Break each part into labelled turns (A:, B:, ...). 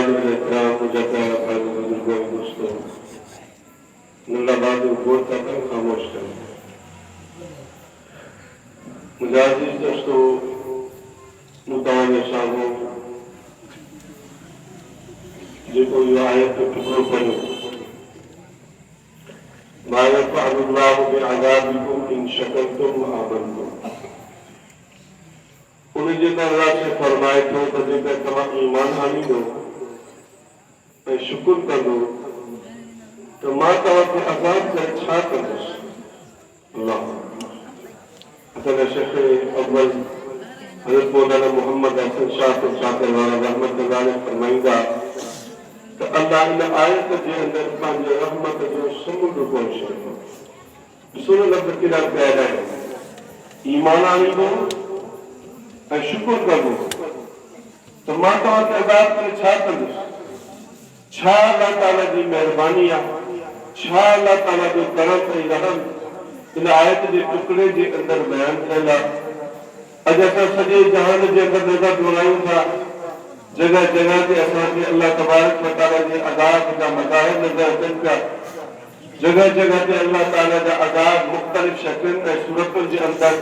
A: हज़रात मुजद्दा भाई बुजुर्गों दोस्तों मुल्लाबाद गौर तक खामोश करें। मुजाहिद दोस्तों मुतावाने शाहों जेको यो आयत टुकड़ो पढ़ो मा यफ़अलुल्लाहु बिअज़ाबिकुम इन शकरतुम व आमनतुम। उन जे अल्लाह से फरमाए थो त जेकर तव्हां ईमान आणींदो ऐं शुक्र कंदो त मां तव्हांखे अज़ाब करे छा कंदुसि। अल्लाह असांजा शेख अव्वल हज़रत मौलाना मोहम्मद हसन शाह शाकिर वाला रहमतुल्लाह अलैह फरमाईंदा त अल्लाह इन आयत जे अंदर पंहिंजे रहमत जो समुंड खोले छॾियो। ॾिसो न लफ़्ज़ केॾा प्यारा आहिनि। ईमान आणींदो ऐं शुक्र कंदो त मां तव्हांखे अज़ाब करे छा कंदुसि। छा अल्लाह ताला जी महिरबानी आहे, छा अल्लाह ताला जो करम ऐं रहम इन आयत जे टुकड़े जे अंदर बयान थियल आहे। अॼु असां सॼे जहान जे अंदरि नज़र घुरायूं था, जगह जगह ते असांखे अल्लाह तबारक व तआला जे अज़ाब जा मज़ाहिर नज़र अचनि पिया। जगह जगह ते अल्लाह ताला जा अज़ाब मुख़्तलिफ़ शक्लुनि ऐं सूरतुनि जे अंदरि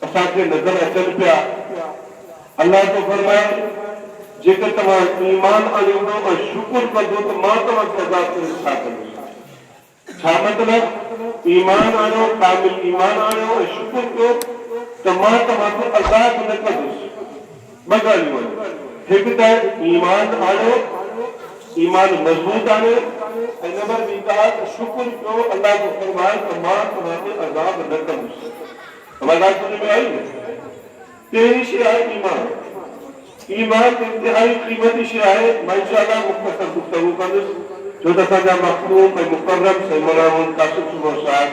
A: असांखे नज़र अचनि पिया। अल्लाह तो फरमाए जेकर तव्हां ईमान आणींदो ऐं शुक्र कंदो त मां तव्हांखे अज़ाब करे छा कंदुसि। छा मतिलबु ईमान आणियो, कामिल ईमान आणियो ऐं शुक्र कयो त मां तव्हांखे अज़ाब न कंदुसि। ॿ ॻाल्हियूं आहिनि। हिकु त ईमान आणियो, ईमान मज़बूत आणियो ऐं नंबर ॿी त शुक्र कयो। अल्लाह जो फरमाए त मां तव्हांखे अज़ाब न कंदुसि। ॻाल्हि सम्झ में आई न। पहिरीं शइ आहे ईमान। ईमान इंतहाई क़ीमती शइ आहे। मां इंशाअल्लाह मुख़्तसर गुफ़्तगू कंदुसि छो त असांजा मखदूम ऐं मुकर्रम सैयद मौलाना कासिम सुमर साहिब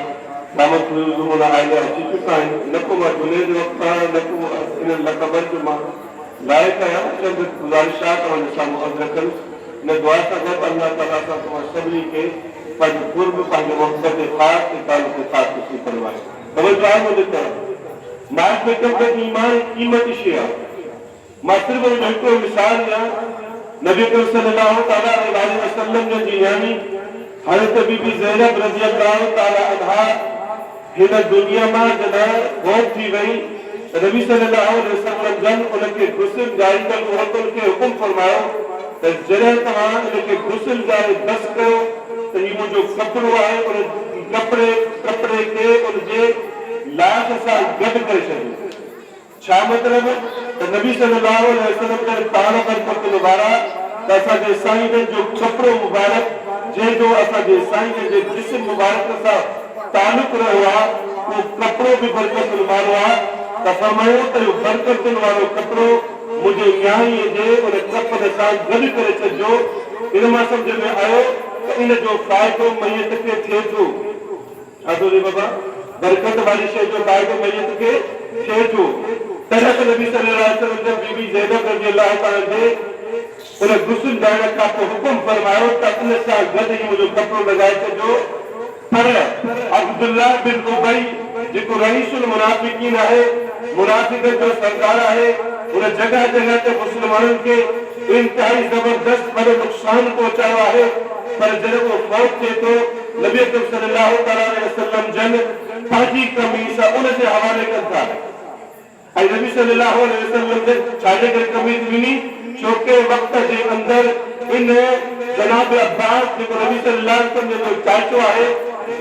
A: दामत फुज़ूल आइला अची चुका आहिनि। न को मां जुनेद वक़्ता न को इन लक़बनि जो मां लाइक़ु आहियां। चंद गुज़ारिशात तव्हांजे साम्हूं अर्ज़ु कंदुसि। इन दुआ सां गॾु अल्लाह ताला सां तव्हां सभिनी खे पंहिंजो क़ुर्ब पंहिंजे मोहबत ख़ासि ऐं तालुक़ ख़ासि नसीब फरमाए। तवजो आहे मुंहिंजे तरफ़। मां चयो त ईमान क़ीमती शइ आहे। मां सिर्फ़ हिकिड़ो मिसाल ॾियां। नबी सल्लल्लाहु तआला अलैहि वसल्लम जी नियाणी हज़रत बीबी ज़ैनब रज़ियल्लाहु तआला अन्हा हिन दुनिया मां जॾहिं फ़ौत थी वई त नबी सल्लल्लाहु अलैहि वसल्लम जन उनखे गुस्ल जारी कयो। उनखे हुकुम फरमायो त जॾहिं तव्हां इनखे गुस्ल जारी बस कयो त हीउ मुंहिंजो कपिड़ो आहे, उन कपिड़े खे उनजे लाश सां गॾु करे छॾियो। छा मतिलबु त नबी सल्लल्लाहु अलैहि वसल्लम जन पाण बरकत वारा त असांजे साईं जो कपिड़ो मुबारक जंहिंजो असांजे साईं जे जिस्म मुबारक सां तालुक़ रहियो आहे उहो कपिड़ो बि बरकत वारो आहे। त फरमायो त इहो बरकत वारो कपिड़ो मुंहिंजे न्याणीअ जे उन कपड़े सां गॾु करे छॾिजो। इन मां सम्झ में आयो त इन जो फ़ाइदो मैयत खे थिए थो। छा थो थिए बाबा? बरकत वारी शइ जो फ़ाइदो मैयत खे थिए थो। तॾहिं त नबी सल्लल्लाहु अलैहि वसल्लम जन बीबी ज़ैनब रज़ियल्लाहु तआला जे उन गुस्ल ॾियण खां पोइ हुकुम फरमायो त उन सां गॾु ई मुंहिंजो कपिड़ो लॻाए छॾियो। पर अब्दुल्ला बिन उबई जेको रईसुल मुनाफ़िकीन आहे, मुनाफ़िक़नि जो सरदार आहे, उन जगह जगह ते मुस्लमाननि खे इंतहाई ज़बरदस्त बड़ो नुक़सान पहुचायो आहे। पर जॾहिं उहो फ़ौत थिए थो नबी सल्लल्लाहु अलैहि वसल्लम जन पंहिंजी कमीज़ उन जे हवाले कनि था। ऐं नबी सल्लल्लाहु अलैहि वसल्लम ने छाजे करे कमीज़ ॾिनी? छोके वक़्त जे अंदरि इन जनाब अब्बास जेको नबी सल्लल्लाहु अलैहि वसल्लम जो चाचो आहे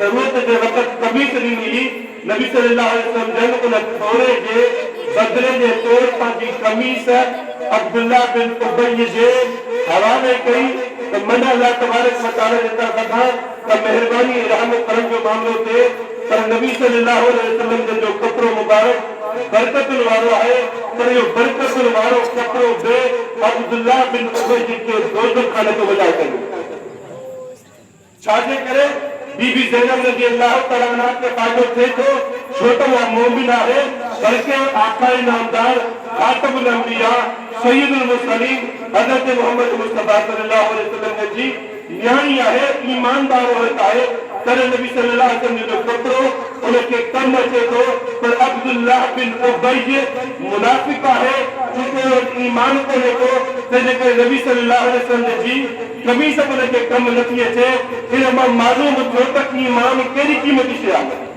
A: ज़रूरत जे वक़्त कमीज़ ॾिनी। नबी सल्लल्लाहु अलैहि वसल्लम जन उन थोरे जे बदिले जे तौर पंहिंजी कमीज़ अब्दुल्ला बिन उबई जे हवाले कई त मन अल्लाह तबारक व तआला जे तरफ़ खां त महिरबानी रहम करम जो मामलो थिए। पर नबी सल्लल्लाहु अलैहि वसल्लम जो कपिड़ो मुबारक बरकतुल वारो आहे। पर इहो बरकतुल वारो कपिड़ो बि अब्दुल्ला बिन उबई खे दोज़ख खां नथो बचाए सघे। छाजे करे? बीबी ज़ैनब रज़ियल्लाहु तआला अन्हा खे फ़ाइदो थिए थो छो त उहा मोमिन आहे, बल्कि आक़ाए नामदार खातमुल अंबिया सय्यदुल मुरसलीन हज़रत मोहम्मद मुस्तफ़ा सल्लल्लाहु अलैहि वसल्लम जी न्याणी आहे, ईमानदार औरत आहे। तॾहिं नबी सल्लल्लाहु अलैहि वसल्लम जो कपिड़ो उनके कम अचे थो पर अब्दुल्लाह बिन उबई मुनाफिक है क्योंकि ईमान को लेको तंहिंजे करे नबी सल्लल्लाहु अलैहि वसल्लम जी कमीज़ उनके कम नथी अचे इन मां मालूम थियो त ईमान कहिड़ी क़ीमती शइ आहे।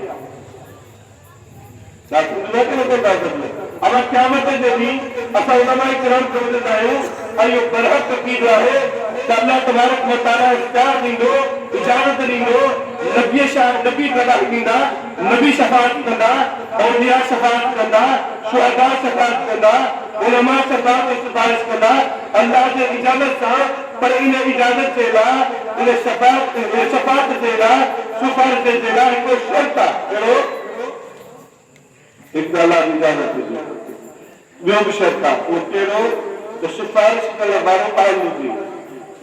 A: अब क़यामत जे ॾींहुं असां उलमाए किराम खे ॿुधंदा आहियूं ऐं इहो बरहक़ अक़ीदो आहे त अल्लाह तबारक व तआला इख्तियार ॾींदो इजाज़त ॾींदो नबी कदा ॾींदा नबी शफ़ाअत कंदा औलिया शफ़ाअत कंदा शुहदा शफ़ाअत कंदा उलमा शफ़ाअत ऐं सिफारिश कंदा अल्लाह जे इजाज़त सां पर इन इजाज़त जे लाइ इन शफ़ाअत जे लाइ सिफारिश जे लाइ हिकु शर्त आहे कहिड़ो एक अल्लाह की इजाजत हुजे ॿियो बि शर्त आहे उहो कहिड़ो त सिफारिश करण वारो आयल हुजे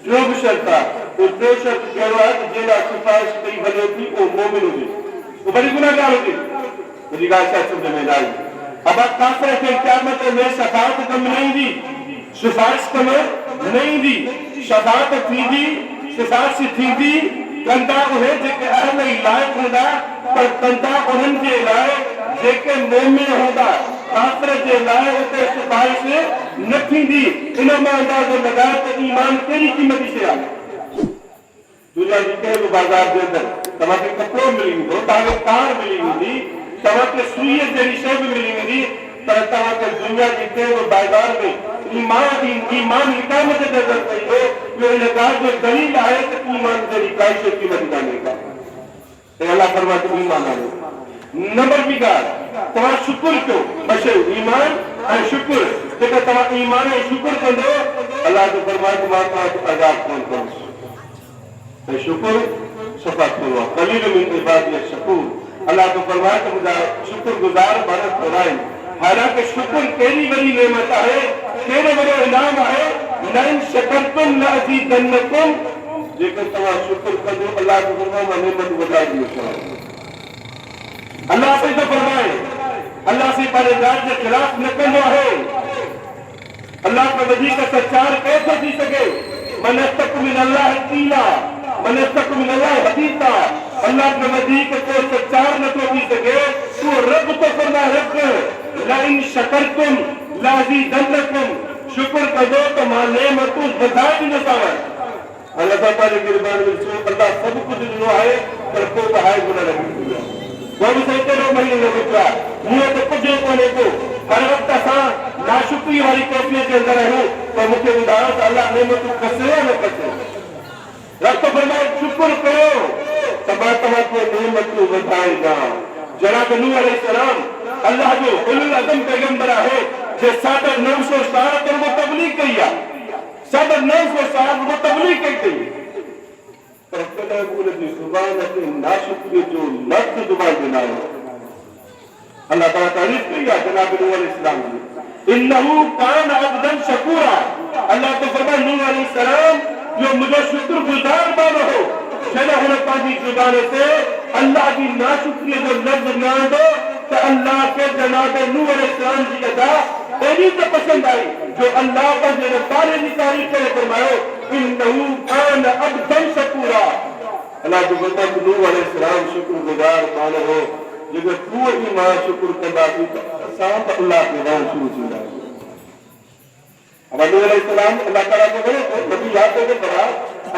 A: ॿियो बि शर्त आहे उहो टियों शर्त कहिड़ो आहे त जंहिं लाइ सिफारिश कई वञे थी उहो मोमिन हुजे उहो वरी गुनाहगार हुजे मुंहिंजी ॻाल्हि छा सम्झ में न आई। अब काफ़िर खे क़यामत में शफ़ाअत कम न ईंदी सिफारिश कम न ईंदी शफ़ाअत थींदी सिफारिश थींदी कंदा उहे जेके अहल लाइक़ हूंदा पर कंदा उन्हनि जे लाइ जेके मोमिन हूंदा काफ़िर जे लाइ उते सिफारिश न थींदी। इन मां अंदाज़ो लॻाए त ईमान कहिड़ी क़ीमती शइ आहे। दुनिया जी कंहिं बि बाज़ार जे अंदरि तव्हांखे कपिड़ो मिली वेंदो तव्हांखे कार मिली वेंदी तव्हांखे सुईअ जहिड़ी शइ बि मिली वेंदी पर तव्हांखे दुनिया जी कंहिं बि बाज़ार में ईमान इकामत जे नज़र पईंदो इहो इन ॻाल्हि जो दलील आहे त ईमान जहिड़ी काई शइ क़ीमती कान्हे का अल्लाह फरमाए ईमान आहे। नंबर बी ॻाल्हि तव्हां शुक्र कयो बशे ईमान ऐं शुक्र जेका तव्हां ईमान ऐं शुक्र कंदो अल्लाह जो फरमाए त मां तव्हांखे अज़ाब कोन कंदुसि ऐं शुक्र सफ़ा थींदो आहे क़लील मिन इबादी शकूर अल्लाह जो फरमाए त मुंहिंजा शुक्रगुज़ार बरत घुराइनि हालांकि शुक्र कहिड़ी वॾी नेमत आहे कहिड़ो वॾो इनाम आहे लइन शकरतुम लअज़ीदन्नकुम जेकर तव्हां शुक्र कंदो अल्लाह जो फरमाए मां नेमत वधाए ॾींदुसि। अल्लाह से तो फरमाए अल्लाह से परहेज़गार के खिलाफ न कंदो है अल्लाह का वज़ीर का सच्चार कैसे थी सके मन यस्तक़ु मिन अल्लाह क़ीला मन यस्तक़ु मिन अल्लाह हदीसा अल्लाह का वज़ीर को सच्चार न तो थी सके तो रब तो फरमाए रब लइन शकरतुम लअज़ीदन्नकुम शुक्र करो तो मां नेमतूं वधाए ॾींदोसांव। अल्लाह ताला जी मेहरबानी में अल्लाह सब कुछ ॾिनो आहे पर को बि हाय गुनाह न कयो वो भी सही करो महीने में मित्रा मुझे तो कुछ कोने को हर वक्त असां नाशुक्री वाली कैफियत के अंदर रहूं तो मुझे ॿुधायो त अल्लाह नेमत कसे या न कसे रब तो फरमाए शुक्र करो त मां तव्हांखे नेमतूं वधाईंदा। जनाब नूह अलैहिस्सलाम अल्लाह जो उलुल अज़म पैगंबर आहे जे 950 साल तक वो तबलीग कई आहे 950 साल वो तबलीग कई पर कॾहिं बि उनजी ज़ुबान ते नाशुक्री जो लफ़्ज़ ज़ुबान ते न आयो। अल्लाह ताला तारीफ़ कई आहे जनाब नूह अलैहिस्सलाम जी इन्नहु कान अब्दन शकूरा अल्लाह तो फरमाए नूह अलैहिस्सलाम जो मुझे शुक्रगुज़ार मानो हो जॾहिं हुन पंहिंजी ज़ुबान ते अल्लाह जी नाशुक्रीअ जो लफ़्ज़ न आंदो त अल्लाह खे जनाब नूह अलैहिस्सलाम जी अदा एॾी त पसंदि आई जो अल्लाह पंहिंजे बारे जी तारीफ़ करे फरमायो इन्नहु कान अब्दन शकूरा अल्लाह जो बंदो नूह अलैहिस्सलाम शुक्रगुज़ार मानो हो जेकर तूं ई मां शुक्र कंदासीं त असां बि अल्लाह खे रहण शुरू थींदासीं। अब नूह अलैहिस्सलाम अल्लाह ताला खे वणे नबी यादि करे पढ़ा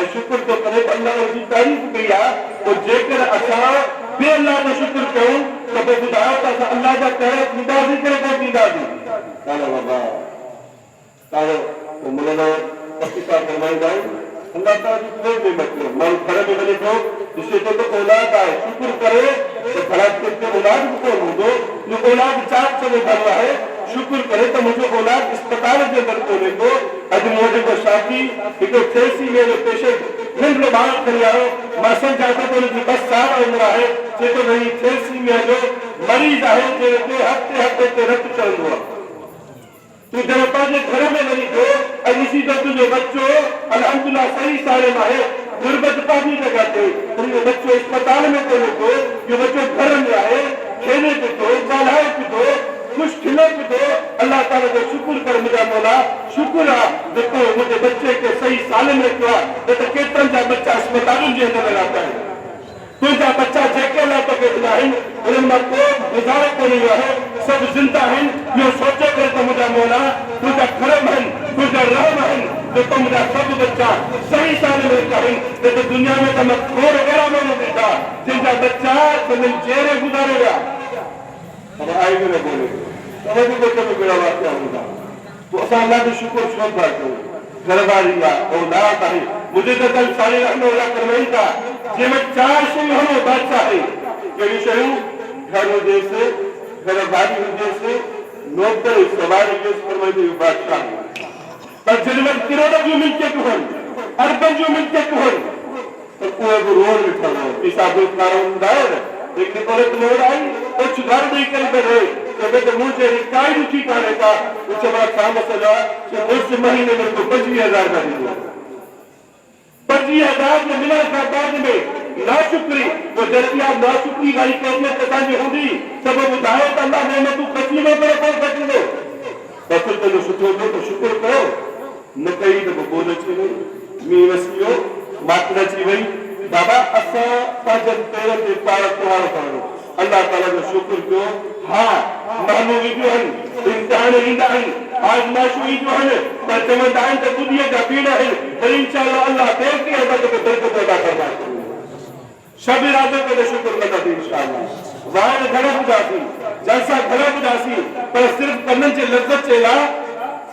A: ऐं शुक्र थो करे अल्लाह जी तारीफ़ कई आहे पोइ जेकर असां ॿिए अल्लाह जो शुक्र कयूं त पोइ ॿुधायो त असां अल्लाह जा कहिड़ा थींदासीं कहिड़े कोन थींदासीं। काला बाबा कालो मौलाना पक्का फरमाईंदा आहिनि अल्लाह ताला जी कोई नेमत कोन्हे माण्हू घर में वञे थो ॾिसे थो त औलाद आहे शुक्र करे त भला कंहिंखे औलाद बि कोन हूंदो जो औलाद चाक चङो भलो आहे शुक्र करे त मुंहिंजो औलाद अस्पताल जे अंदरि कोन्हे को अॼु मूं जेको शादी हिकिड़ो थेसी में पेशेंट नंढड़ो ॿार खणी आयो मां सम्झां थो त हुनजी 10 साल उमिरि आहे चए थो भई थेसी में जो मरीज़ आहे जंहिंखे हफ़्ते हफ़्ते ते रत चढ़ंदो आहे तूं जॾहिं पंहिंजे घर में वञी थो ऐं ॾिसी त तुंहिंजो बच्चो अल्हम्दुलिल्लाह सही सालिम आहे गुरबत पंहिंजी जॻह ते पर इहो बच्चो अस्पताल में कोन्हे को इहो बच्चो घर में आहे खेले पियो थो ॻाल्हाए पियो थो ख़ुशि खिले पियो थो अल्लाह ताला जो शुक्र कर मुंहिंजा मौला शुक्र आहे जेको मुंहिंजे बच्चे खे सही सालिम रखियो आहे न त केतिरनि जा बच्चा अस्पतालुनि जे अंदरि रहंदा आहिनि तुंहिंजा बच्चा जेके अलाह तोखे ॾिना आहिनि
B: उनमें को गुजारे को नहीं है सब जिंदा हैं यो सोचे कर तो मुझा मौला तुझा करम है तुझा रहम है जो तो मुझा सब बच्चा सही साल में कहें तो दुनिया में तो मैं खोर वगैरह में देखा जिनका बच्चा तुम जेरे गुजारेगा अब आएंगे ना बोले तो भी कोई कभी मेरा वाक्य होगा तो असा अल्लाह का शुक्र शुक्र करो घरवाली का औलाद है मुझे तो कल सारे रहने वाला करवाई था जे मैं 4 सिंह हूं बादशाह है कई शहू घर हो जैसे घरवाली हो जैसे नौकर सवारी जैसे फरमाई थी बादशाह पर जन्म करोड़ों जो मिलते कुहन अरबन जो मिलते कुहन तो कोई वो रोड में खड़ा है इस आदमी कारण दायर लेकिन कोई तो लोग आई और सुधार नहीं कर रहे तो मुझे रिकाई रुचि करने का कुछ बड़ा काम मसला कि उस महीने में तो 25,000 का दिया 25,000 में मिला था बाद में नाशुक्री तो जैसी आप नाशुक्री वाली कैफियत बतानी होगी सब बुझाए तो अल्लाह ने तू कसी में पर कौन कर दो बस तो सुठो तो शुक्र करो न कई तो बोल छी मी वसियो मात्र छी वई बाबा असा पाजन पेर के पार त्योहार करो अल्लाह ताला का शुक्र कयो हां मानवी जो है इम्तिहान ईंदा है आजमाइश जो है पर जमदान तो दुनिया का पीड़ा है पर इंशाअल्लाह अल्लाह देव की अदा को बरकत अदा करना सब इरादों के शुक्र करना थी इंशाअल्लाह वार घर बुझासी जैसा घर बुझासी पर सिर्फ कन्नन से लज्जत चला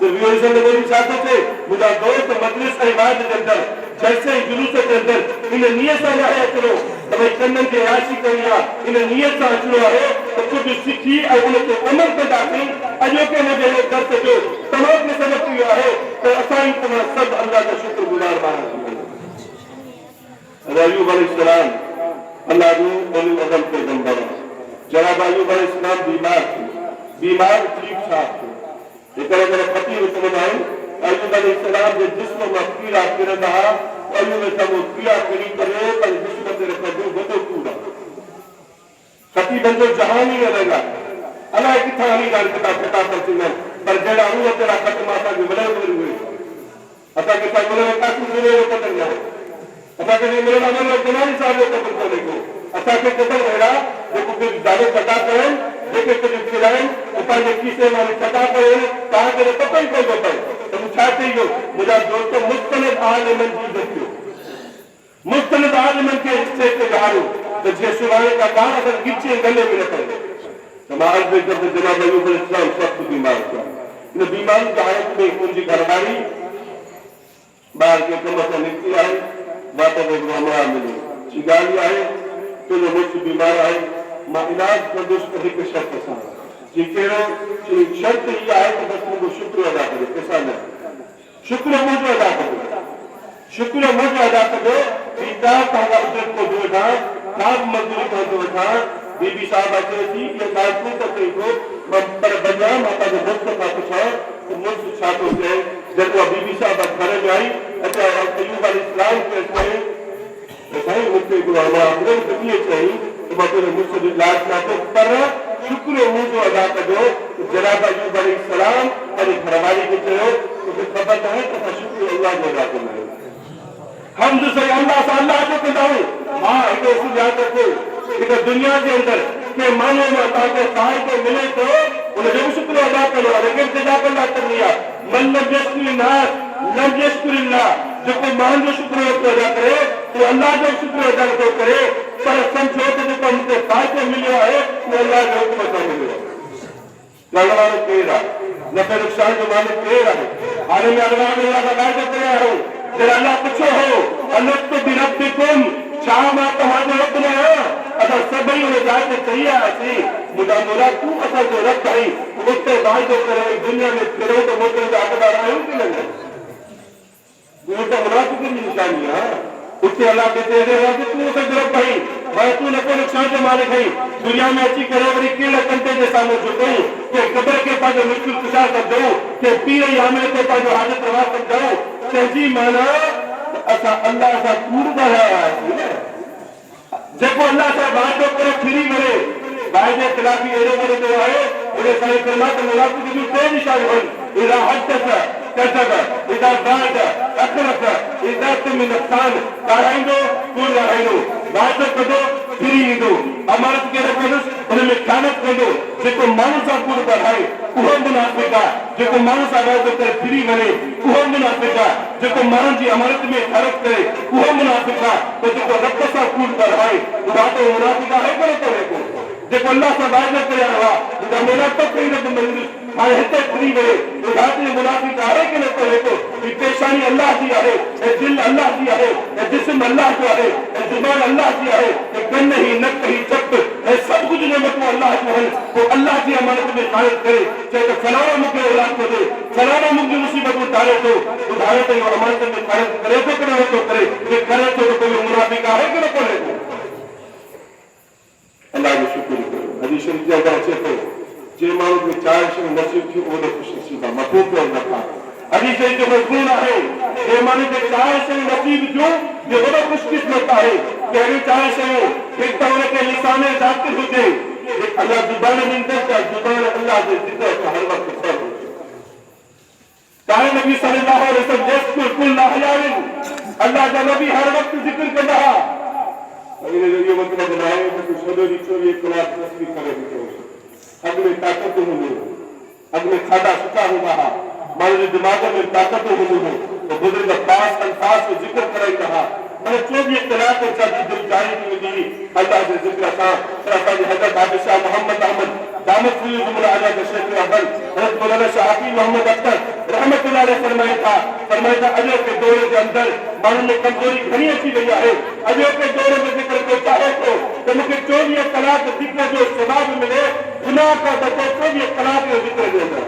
B: सिर्फ ये से मेरी चाहते थे मुझा दोस्त मजलिस इबादत के अंदर जैसे जुलूस के अंदर इन नियत से आया करो तो भाई कन्नन के आशी करिया इन नियत से अचलो है तो कुछ सीखी और उनके अमल पे दाखिल अजो के मुझे दर से जो तमाम ने समझ किया है तो असाई तुम्हारा सब अल्लाह का शुक्रगुजार बना अय्यूब अलैहिस्सलाम अल्लाह ने ओली अदम के बंदा जनाब अय्यूब अलैहिस्सलाम बीमार ठीक ठाक थे इतना मेरे पति समझ आए अय्यूब अलैहिस्सलाम के जिस्म में कीड़ा गिर रहा अय्यूब ने सब कीड़ा गिरी करे पर जिस्म तेरे पर जो गोतो कूड़ा खती बंदो जहां ही रहेगा अल्लाह की थानी गाल कटा कटा करती पर जड़ा हुआ तेरा खत माता के बड़े बड़े हुए अता के साथ बोले का कुछ नहीं पता नहीं अता के मेरे नाम में जनानी साहब को पता नहीं को अता के कदर रहा देखो फिर दावे कटा करे देखे तो खिलाएं ऊपर ने किसे माने कटा करे कहां के पता ही कोई बता तो चाहते ही हो मुझे दोस्तों मुस्तनद आलिमन की देखियो मुस्तनद आलिमन के हिस्से के गारो तो जे सुनाने का काम अगर गिच्चे गले में रखे समाज में जब जनाब अय्यूब अलैहिस्सलाम सख्त बीमार था इन बीमारी की हालत में उनकी घरवाली बाहर के कमर से निकली आई माता को हमारा मिली शिगाली आए तो जो मुझसे बीमार आए मां इलाज कर दो उसको भी शर्त था जी कह शर्त ये आए तो बस मुझे शुक्र अदा करे कैसा नहीं शुक्र मुझे अदा करो शुक्र मुझे अदा करो पिता का उजर को जोड़ा काम मजदूरी को जोड़ा बीबी साहब आते थी ये बात नहीं करते को पर बजा माता जो मुझसे का पूछा तो मुझसे छात्रों से जब वो बीबी साहब घर में आई अच्छा अय्यूब अलैहिस्सलाम के इसमें भाई मुझसे को हमारा ये चाहिए तो मतलब मुझसे इलाज ना तो पर शुक्र मुझे अदा करो तो जनाब अय्यूब अलैहिस्सलाम और घरवाली के चलो तो फिर खबर है तो शुक्र अल्लाह को अदा करना है हम दूसरे अल्लाह को बताऊं हां इसे याद रखो कि दुनिया के अंदर के मानो में ताकि साय को मिले तो उन्हें जब शुक्र अदा करो लेकिन सजा करना कर लिया मन लब यशकुरिल्लाह लब यशकुरिल्लाह जो कोई मान जो शुक्र अदा करे तो अल्लाह जो शुक्र अदा तो करे पर समझो तो जो हमको साय को मिला है तो अल्लाह जो हुक्म से मिला गलवान केरा नफे नुकसान जो मालिक केरा है हाल में अल्लाह का वादा करे हूं जरा अल्लाह पूछो हो अल्लाह तो बिरब्बिकुम शामा तुम्हारे रब ने अगर सभी ने जाते चाहिए ऐसी मुझा बोला तू असल जो रब भाई उससे बाहर जो करे दुनिया में फिरो तो मोटे जाकर आए कि नहीं वो तो मुनाफिक की निशानी है उससे अल्लाह कहते हैं कि तू उसे रब भाई मैं तू न कोई नुकसान के मालिक है दुनिया में अच्छी करे बड़ी कीड़ा कंटे के सामने झुकूं कि कब्र के पास मुश्किल कुशा कर दूं कि पीर यामिल के पास हाजत रवा कर दूं तेजी माना ऐसा अल्लाह ऐसा पूर्व है देखो अल्लाह से बात करे फ्री करे भाई के खिलाफी एरो करे तो है उन्हें सारे फरमाते मुनाफिक की तेज निशान हो इरा हदसा कज़ब इदा बाद अखरफ इदा तुम नुकसान कराइंदो पूरा रहेंदो बात कदो फ्री दो अमानत के रखो उनमें ख़यानत कंदो जेको माण्हुनि सां कूड़ बढ़ाए उहो मुनाफ़िक़ आहे जेको माण्हुनि सां वाइदो करे फिरी वञे उहो मुनाफ़िक़ आहे जेको माण्हुनि जी अमानत में ख़यानत करे उहो मुनाफ़िक़ आहे त जेको रब सां कूड़ बढ़ाए उहा त मुनाफ़िक़ आहे कोन कोन्हे को जेको अल्लाह सां वाइदो करे आयो आहे उहा मुनाफ़िक़ कई न मंज़िल हाणे हिते फिरी वञे उहा मुनाफ़िक़ आहे की न कोन्हे को ही पेशानी अल्लाह जी आहे ऐं दिल अल्लाह जी आहे ऐं जिस्म अल्लाह जो आहे ऐं ज़ुबान अल्लाह जी आहे ऐं कन ही नक ही चप ऐं सभु कुझु नेमतूं अल्लाह जूं आहिनि पोइ अल्लाह जी अमानत में ख़यानत करे चए त फलाणो मूंखे औलाद थो ॾे फलाणो मुंहिंजी मुसीबतूं टारे थो ॿुधायो त इहो अमानत में ख़यानत करे थो की नथो करे जे करे थो त कोई मुनाफ़िक़ आहे की न कोन्हे को अल्लाह जो शुक्र कयो हदीस शरीफ़ जे अंदरि अचे थो जे माण्हू खे चार शयूं नसीब थियूं उहो ख़ुशनसीब आहे मफ़हूम पियो न था हदीस शरीफ़ जो मज़मून आहे जे माण्हू खे चार शयूं नसीब थियूं इहो वॾो ख़ुशकिस्मत आहे कहिड़ी चार शयूं हिकु त हुनखे लिसान ज़ाकिर हुजे अल्लाह ज़ुबान ॾींदो त ज़ुबान अल्लाह जे ज़िक्र हर वक़्तु सभु काहे नबी सल्लल्लाहु अलैहि वसल्लम यस्कुर कुल अहयारिन अल्लाह जा नबी हर वक़्तु ज़िक्र कंदा हुआ अॻिले जो इहो मतिलबु न आहे त सॼो ॾींहुं 24 कलाक तस्बीह करे वेठो अॻ में ताक़त हूंदी अॻ में खाधा सुठा हूंदा हुआ माण्हू जे दिमाग़ में ताक़त हूंदी हुई त बुज़ुर्ग पास अल्फाज़ जो ज़िक्र कराईंदा हुआ पर 24 कलाक असांजी दिलि जारी थी वेंदी हुई अल्लाह जे ज़िक्र सां पर असांजे हज़रत बादशाह मोहम्मद अहमद दामत फुयूज़ुल आला के शेख अव्वल हज़रत मौलाना शाह हकीम मोहम्मद अख्तर रहमतुल्लाह अलैह फरमाया था अॼु के दौर जे अंदरि माण्हुनि में कमज़ोरी घणी अची वई आहे अॼु के दौर में ज़िक्र कोई चाहे थो त मूंखे 24 कलाक ज़िक्र जो सवाब मिले गुनाह का बचे 24 कलाक जो ज़िक्र जे अंदरि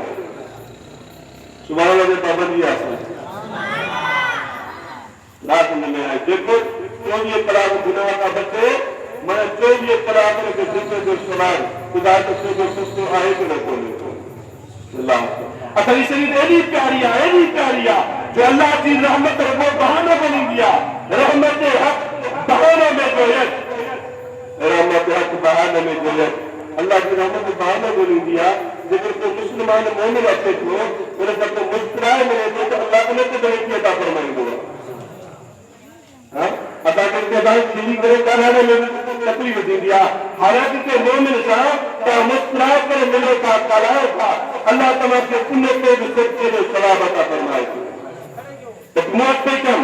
B: सुभाणे अल्लाह जी पाबंदी आहे रात में आहे जेको 24 कलाक गुनाह का बचे माना 24 कलाक के ज़िक्र जो सवाब खुदा के जो सस्तो आहे कि न कोन्हे अल्लाह असांजी शरीर एॾी प्यारी आहे जो अल्लाह जी रहमत रुगो बहानो बणींदी आहे रहमत हक़ बहाने में जोड़ियत रहमत हक़ बहाने में जोड़ियत अल्लाह जी रहमत बहानो बणींदी आहे जेकर को मुस्लमान मोमिन अचे थो उन सां को मुस्कुराए मिले थो त अल्लाह उन ते बरकत अता फरमाईंदो आहे हां असांखे इंतज़ाम थींदी करे ॻाल्हाइण में तकलीफ़ थींदी आहे हालांकि के मोमिन सां तव्हां मुस्कुराए करे मिलो था ॻाल्हायो था अल्लाह तव्हांखे उन ते बि सदक़े जो सवाब अता फरमाए थो मुअत्तक़म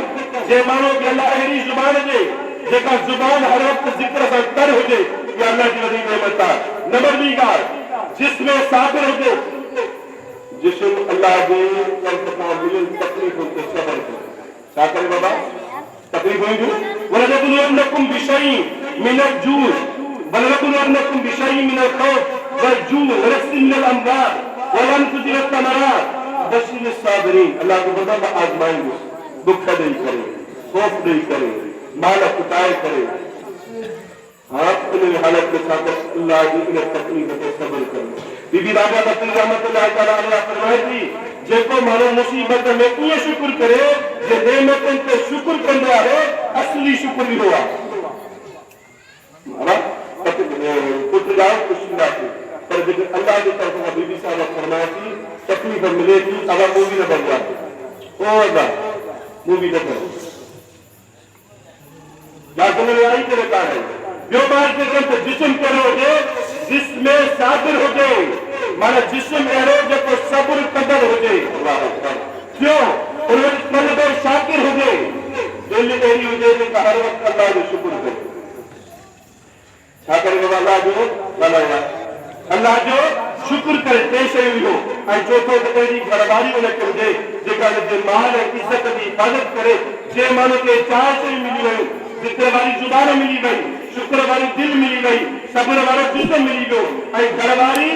B: जे माण्हू खे अल्लाह अहिड़ी ज़ुबान ॾे जेका ज़ुबान हर वक़्तु ज़िक्र सां तर हुजे इहा अल्लाह जी वॾी नेमत आहे नंबर ॿी ॻाल्हि जिस्म साबिर हुजे जिस्म अल्लाह जे तरफ़ खां मिलियल तकलीफ़ुनि ते सब्र करे छा करे बाबा तकलीफ़ूं ईंदियूं वलनबलुवन्नकुम बिशैइन मिनल जूअ वलनबलुवन्नकुम बिशैइन मिनल खौफ वल-जूअ वनक्सिन मिनल अमवाल वल-अनफुसि वत-थमरात बशिरिस साबिरीन अल्लाह को बंदा आज़माएंगे दुख ॾेई करे खौफ ॾेई करे माल कुटाए करे हाँ इन हालत के साथ अल्लाह की इन तकलीफ ते सब्र करो बीबी राजा बकरी रहमतुल्लाह अलैहा फरमाई थी जेको माण्हू मुसीबत में ईअं शुक्र करे जे नेमतुनि ते शुक्र कंदो आहे असली शुक्र इहो आहे पुट जाओ खुशी नाथी पर जेके अल्लाह जी तरफ खां बीबी साहब फरमाए थी तकलीफ़ मिले थी अब मूवी न बन जाती ओ अल्लाह मूवी न करो जाकर लड़ाई करे काहे ॿियो ॿार जेके त जिस्म कहिड़ो हुजे जिस्म साबिर हुजे माना जिस्म अहिड़ो जेको सब्र कंदड़ हुजे ॿियो उन वटि क़ल्ब शाकिर हुजे दिलि अहिड़ी हुजे जेका हर वक़्तु अल्लाह जो शुक्र करे छा करे बाबा अल्लाह जो शुक्र करे टे शयूं इहो ऐं चोथों त अहिड़ी घरवारी हुनखे हुजे जेका हुनजे माल ऐं इज़त जी हिफ़ाज़त करे जे माण्हू खे चार शयूं मिली वयूं ज़िक्र वारी ज़ुबान मिली वई शुक्र वारी दिल मिली वई सब्र वारो जिस्म मिली वियो ऐं घरवारी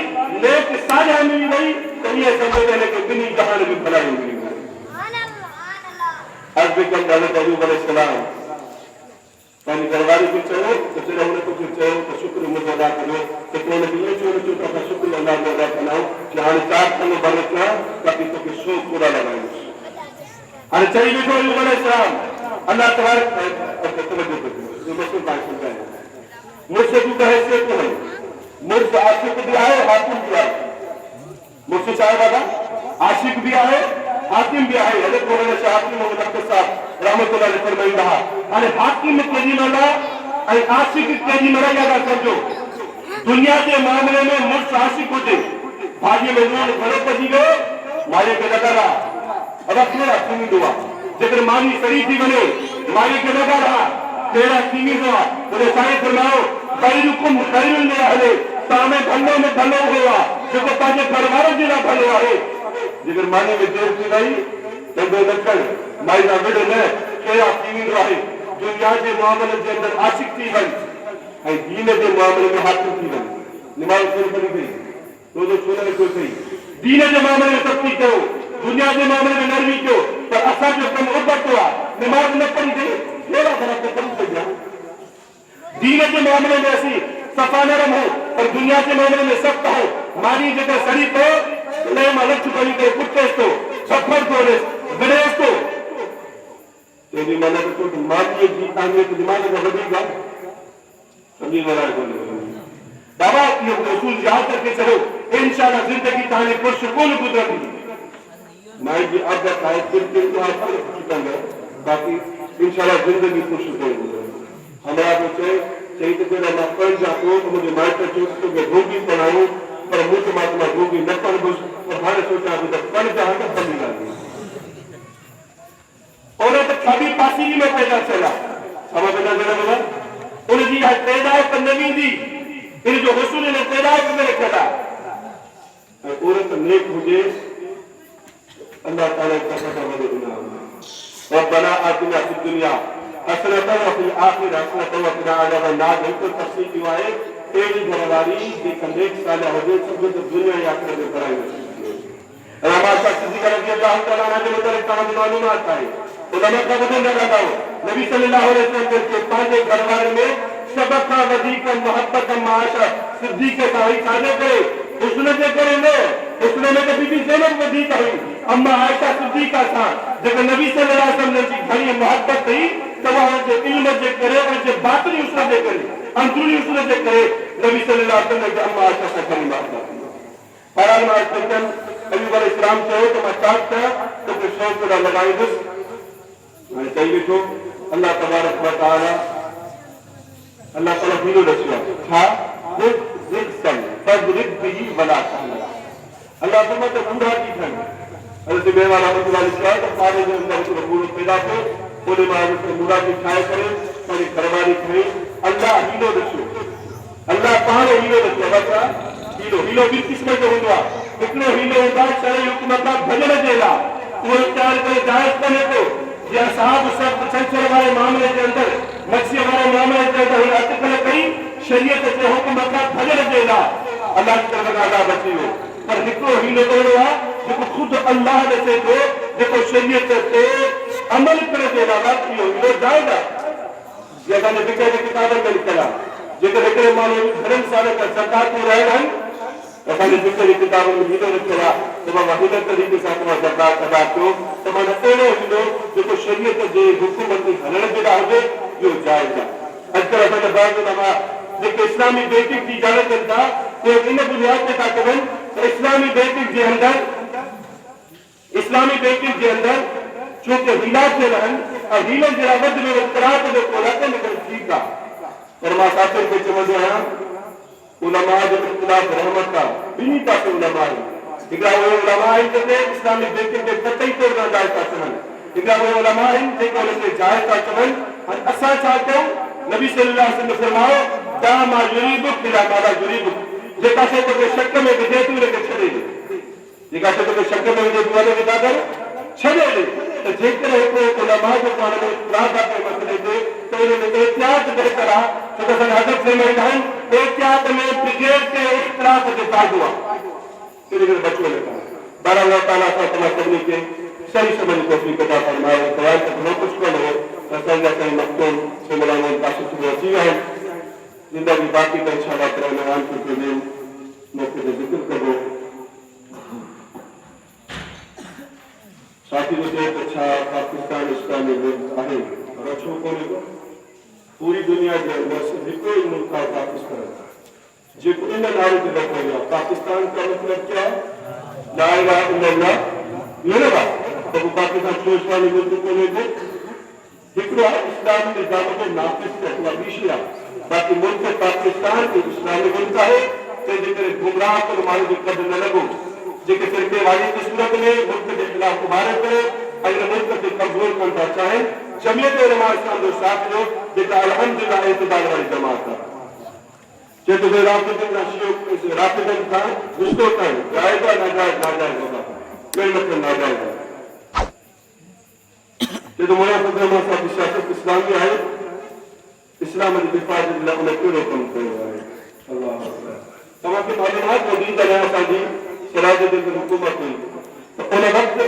B: नेक साझा मिली वई त ईअं सम्झो त हिनखे ॿिन्ही जहान में भलाई मिली वई अर्ज़ कनि हज़रत अयूब अलैहिस्सलाम पंहिंजी घरवारी खे चयो त जॾहिं हुन तोखे चयो त शुक्र मुंहिंजो अदा करियो त तूं हुनखे ईअं छो न चयो त असां शुक्र अल्लाह जो अदा कंदा आहियूं कि हाणे चार कम भरे कयां ताकी तोखे शौक़ पूरा लॻाईंदुसि हाणे चई वेठो अयूब अलैहिस्सलाम अल्लाह तबारक मुझसे तू कहे से तो है मुझसे आशिक भी आए हाकिम भी आए मुझसे चाहे बाबा आशिक भी आए हाकिम भी आए हज़रत मौलाना शाह हकीम मोहम्मद अख्तर साहब रहमतुल्लाह अलैह फरमाईंदा हुआ हाणे हाकिम केॾी महिल ऐं आशिक केॾी महिल याद समझो दुनिया के मामले में मुझ आशिक हुजे भाॼीअ में लूणु घणो पइजी वियो माईअ खे लॻल आहे अदा कहिड़ा थींदो आहे जेकर मानी सड़ी थी वञे माईअ खे लॻल आहे कहिड़ा थींदो आहे उन साईं फरमायो ख़ैरुकुम ख़ैरुन लिअहलिही तव्हां भलो में भलो उहो आहे जेको पंहिंजे घर वारनि जे लाइ भलो आहे जेकर मानी में देर थी वई तंहिंजो न कर माई सां विढ़ न कहिड़ा थींदो आहे दुनिया जे मामले जे अंदरि आशिक थी वञ ऐं दीन जे मामले में हासिल थी वञ निमाज़ छो पढ़ी गई रोज़ो छो न रखियो अथई दीन जे मामले में सख़्ती कयो दुनिया जे मामले में नरमी कयो पर असांजो कमु उबतो आहे निमाज़ न पढ़ी गई कहिड़ा फ़र्क़ कमु कया दीन के मामले में ऐसी सफा नरम हो और दुनिया के मामले में सख्त हो मानी जगह सड़ी तो नए अलग चुकाई के कुत्ते तो सफर को गणेश तो तेरी माना तो मानी जी आगे तो दिमाग में बढ़ेगा समझी वाला है दावा की रसूल याद करके चलो इंशाल्लाह जिंदगी ताने पुरसुकून गुजरती माई जी अब तक आए फिर तो आप चुकांगे बाकी इंशाल्लाह जिंदगी पुरसुकून गुजरेगी हमारा तो चाहिए तो तेरा मैं पढ़ जाऊँ तो मुझे माइटर चुप तो मैं भूखी पढ़ाऊँ पर मुझे मात्रा भूखी न पढ़ बुझ और हमारे सोचा अभी तक पढ़ जाऊँ तो पढ़ी जाती और तो कभी पासी में पैदा चला समझ में चला बोला उन्हें जी आज पैदा पर नवी दी इन जो हुसूल ने पैदा में रखा औरत नेक मुझे अल्लाह ताला का पता मुझे गुनाह रब्बना आतिना फिद दुनिया हसनतन व फिल आखिरति हसनतन व क़िना अज़ाबन्नार बिल्कुल तफसील की है तेरी घरवाली के नेक साले हो सब तो दुनिया या आखिरत में कराई हमारा सिद्दीक़ रज़ी अल्लाह तआला अन्हु के मुताबिक तमाम मालूमात है उलमा का वजन लगाता हूं नबी सल्लल्लाहु अलैहि वसल्लम के पांच घरवाले में सबक का वधिक मोहब्बत माशा सिद्दीक़ के साई साले करे उसने जे करे ने उसने में के बीबी ज़ैनब वधिक हुई अम्मा आयशा सिद्दीक़ा था जब नबी सल्लल्लाहु अलैहि वसल्लम की घणी मोहब्बत थी तो वहां जे इल्म जे करे और जे बातनी उसने जे करे अंदरूनी उसने जे करे नबी सल्लल्लाहु अलैहि वसल्लम की अम्मा आयशा से घणी मोहब्बत थी फरान मार सल्लम अली वाले इस्लाम से तो मैं चाहता तो के शौक को लगाई बस मैं चाहिए तो अल्लाह तबारक व तआला अल्लाह ताला भीलो रखियो था रिक सन फजरिक बिही वला तहला अल्लाह फरमाता बुढ़ा की थन हज़रत बेवाला रहमतुल्लाह अलैहि तो सारे जो अंदर को बुढ़ो पैदा को बोले मां को बुढ़ा की छाए करे सारी घरवारी थई अल्लाह भीलो रखियो अल्लाह पाण भीलो रखियो बता भीलो भी किस्म जो हुआ कितने भीलो होता शरई हुकूमत का भजन देला वो चार करे जायज करने को या साहब सब चंचल वाले मामले के अंदर मछली वाले मामले के अंदर अटकल कई शरीयत के हुक्म का भजन देला अल्लाह की तरफ आदा बचियो पर हिकड़ो हीलो तोड़ो है जो खुद अल्लाह ने से को जो शरीयत ते अमल करे देला बाकियो हीलो जाएगा जैसा ने फिक्र की किताब में लिखा जेकर एकरे मानो धर्म साले का ज़कात रहेगा असांजे फिक्र की किताब में हीलो लिखा तो मां वहीद तरीके से अपना ज़कात अदा कयो तो मां एड़ो हीलो जो शरीयत जे हुकूमत के हलण जे ला हुजे यो जायज आहे अॼुकल्ह असांजा बाज़ उलमा जेके इस्लामी बेटिक जी ॼाण कनि था उहे इन बुनियाद ते था कनि त इस्लामी बेटिक जे अंदर चूंकि हीला थियल आहिनि ऐं हीलनि जे लाइ वधि में वधि क़रात जो को रखनि पर ठीकु आहे पर मां साथियुनि खे चवंदो आहियां उलमा जो इख़्तिलाफ़ रहमत आहे ॿिन्ही पासे उलमा आहिनि हिकिड़ा उहे उलमा आहिनि जेके इस्लामी बेटिक खे कतई तौर ते जाइज़ था चवनि हिकिड़ा उहे उलमा आहिनि जेके उनखे जाइज़ था चवनि हाणे असां छा कयूं नबी सल्लल्लाहु अलैहि वसल्लम फरमायो ता मां युरीबुक बिला माला युरीबुक जेका शइ तोखे शक में विझे थी उनखे छॾे ॾे जेका शइ तोखे शक में विझे थी उनखे छा कर छॾे ॾे त जेकर हिकिड़ो उलमा जो पाण में इख़्तिलाफ़ आहे कंहिं मसइले ते त उन में एहतियात बहितर आहे छो त असांजा हदफ़ फरमाईंदा आहिनि एहतियात में बिग़ैर के इख़्तिलाफ़ जो फ़ाइदो आहे तेरे घर बच्चों ने कहा बारह अल्लाह ताला का तमा करने के सही समझ तौफीक अता फरमाए बयान तक न कुछ को हो असांजा कई मक़सद से मलाने पास से अची है जिंदगी बाकी का इंशाअल्लाह ताला नाम के दिन मौके पे जिक्र करो साथी को अच्छा पाकिस्तान इस्लामी मुल्क है और अच्छो को पूरी दुनिया के अंदर से कोई मुल्क है पाकिस्तान जो इन नारे के रखा गया पाकिस्तान का मतलब क्या है ला इलाहा इल्लल्लाह ये ना बात तो पाकिस्तान जो इस्लामी मुल्क को लेकर हिकड़ो इस्लाम निज़ाम को नाक़िस करवा दिशिया बाक़ी मुल्क पाकिस्तान जो इस्लामी मुल्क है तंहिंजे करे गुमराह को माण्हू जो कद न लॻो जेके फिरकेवारी की सूरत में मुल्क के खिलाफ उभारे करे ऐं मुल्क के कमज़ोर करण था चाहिनि जमियत उलमा इस्लाम जो साथ ॾियो जेका अल्हम्दुलिल्लाह इतदाल वारी जमात आहे जेको बि राफ़िदनि खां गुस्सो कनि जाइज़ आहे नाजाइज़ होगा कोई मतलब नाजाइज़ है जेको मुनाफ़िक़ मां सां सियासत इस्लामी आहे इस्लाम जी दिफ़ा जे लाइ उन कहिड़ो कमु कयो आहे अल्लाह अकबर तव्हांखे मालूमात मोदी तॾहिं असांजी सराज जे अंदरि हुकूमत हुई त उन वक़्तु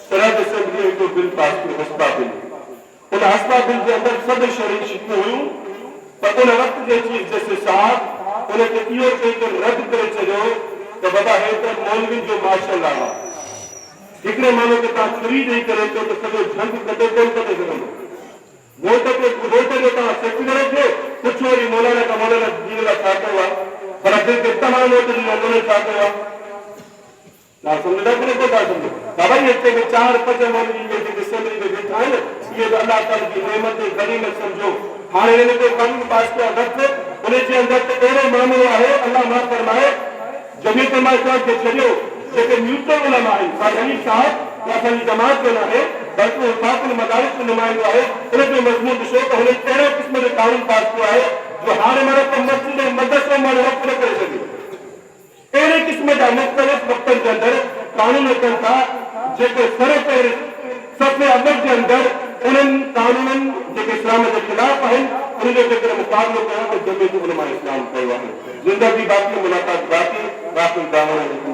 B: सराज असेंबली जो बिल पास कयो हस्पा बिल उन हस्पा बिल जे अंदरि सभु शरई शिकूं हुयूं पर उन वक़्त जे चीफ जस्टिस साहब उनखे इहो चई रद्द करे छॾियो त बाबा हे त मौलवी जो मार्शल लॉ आहे हिकिड़े माण्हू खे तव्हां छुरी ॾेई करे चओ त सॼो झंग कटे कोन करे सघंदो वोट जो तव्हां सेक्युलर खे पुछो वरी मौलाना का मौलाना जीवन लाइ छा कयो आहे पर कंहिंखे तमामु वोट ॾिनो उन्होंने छा कयो आहे ना समझदा कि नहीं था समझो बाबा ये थे कि 4-5 मौलवी के जो असेंबली में बैठा है ये तो अल्लाह ताला की नेमत गनीमत समझो हाणे इन्हें कोई कानून पास किया वक्त उन्हें जे अंदर तो अहिड़ो मामलो आहे अल्लाह माफ़ फरमाए जमीयत उलमा इस्लाम खे छॾियो जेके न्यूट्रल उलमा आहिनि साईं साहब या असांजी जमात जो न आहे बल्कि वफ़ाक़ुल मदारिस जो नुमाइंदो आहे उनजो मज़मून ॾिसो त हुन कहिड़े क़िस्म जो कानून पास कयो आहे जो हाणे माना मस्जिद ऐं मदरसे में माण्हू वक़्तु न करे सघे अहिड़े क़िस्म जा मुख़्तलिफ़ वक़्तनि जे अंदरि कानून अचनि था जेके सर पैर सफ़े अवल जे अंदरि उन्हनि कानूननि जेके इस्लाम जे ख़िलाफ़ आहिनि उनजो जेकर मुक़ाबिलो कयो त जमीयत उलमा इस्लाम कयो आहे ज़िंदगी बाक़ी मुलाक़ात बाक़ी बाक़ी दावण